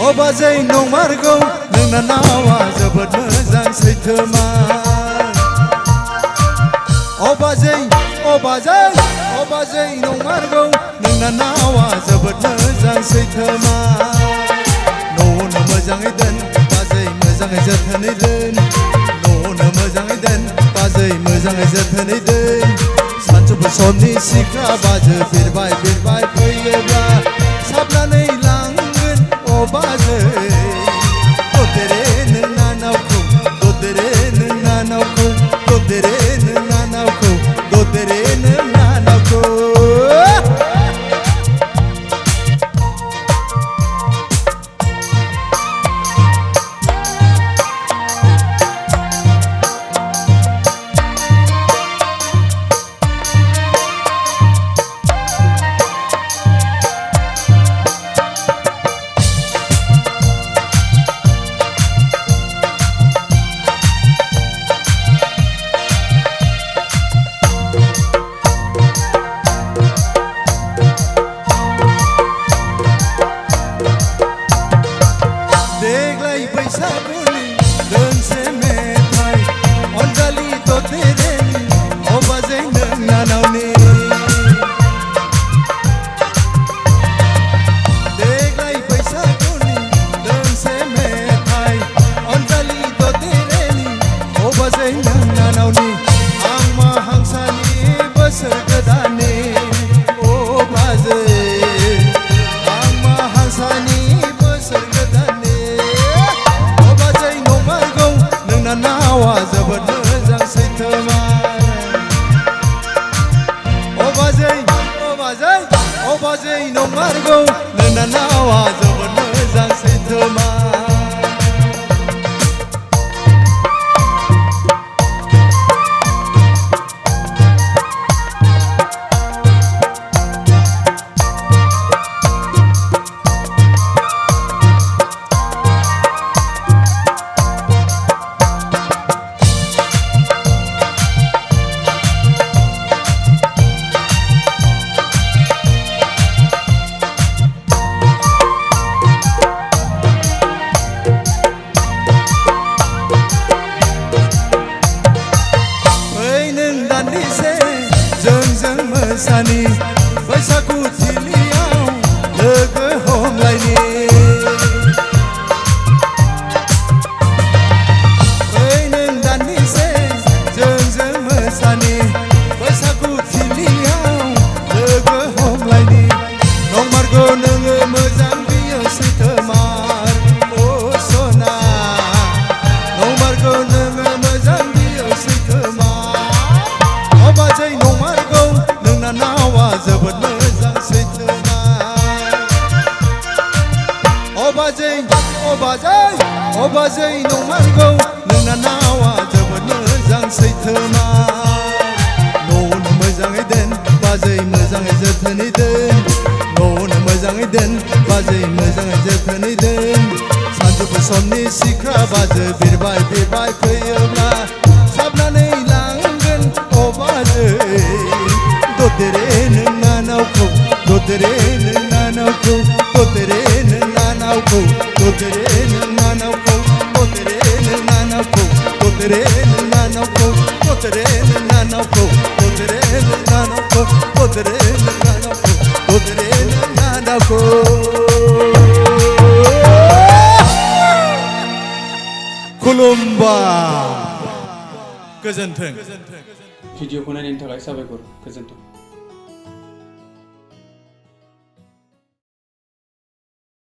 अ बाजै नंमारगौ नोंना नावा जोबोद मोजां सैथोमार अ बाजै नंमारगौ नोंना नावा जोबोद मोजां सैथोमार न'आवनो मोजाङै दोन बाजै मोजाङै जोथोनै दोन न'आवनो मोजाङै दोन बाजै मोजाङै जोथोनै दोन सानजौफु समनि सिख्ला बाजै बिरबाय फैयोब्ला साबनानै लांगोन अ बाजै ददेरे नोंना नावखौ ददेरे नोंना नावखौ ददेरे नोंना नावखौ ददेरे नोंना नावखौ बैसागुनि दोंसे मेथाइ अनजालि ददेरेनि अ बाजै नोंना नावनि देग्लाय बैसागुनि दोंसे मेथाइ अनजालि ददेरेनि अ बाजै नोंना नावनि आं मा हांसानि बोसोर गोदाननि अ बाजै आं मा हांसानि बोसोर गोदाननि नावा जोबोद मोजां सैथोमार अ बाजै नंमारगौ नोंना नावा जोबोद मोजां सैथोमार जोंजों मोसानि बैसागु थिलियाव लोगो हमलायनि फै नों दान्दिसे जोंजों मोसानि बैसागु थिलियाव लोगो हमलायनि नंमारगौ नोङो मोजां बियो सैथोमार अ सना नंमारगौ नोङो मोजां बियो सैथोमार अ बाजै नंमारगौ नोंना नावा जोबोद मोजां सैथोमार अ बाजै नंमारगौ नोंना नावा जोबोद मोजां सैथोमार न'आवनो मोजाङै दोन बाजै मोजाङै जोथोनै दोन न'आवनो मोजाङै दोन बाजै मोजाङै जोथोनै दोन सानजौफु समनि सिख्ला बाजै बिरबाय फैयोब्ला साबनानै लांगोन अ बाजै ददेरे नोंना नावखौ ददेरे नोंना नावखौ ददेरे नोंना नावखौ ददेरे नोंना नावखौ ददेरे नोंना नावखौ ददेरे नोंना नावखौ ददेरे नोंना नावखौ ददेरे नोंना नावखौ ददेरे नोंना नावखौ ददेरे नोंना नावखौ खुलुमबाय गोजोन्थों भिडिअखौ नायनायनि थाखाय साबायखर गोजोन्थों।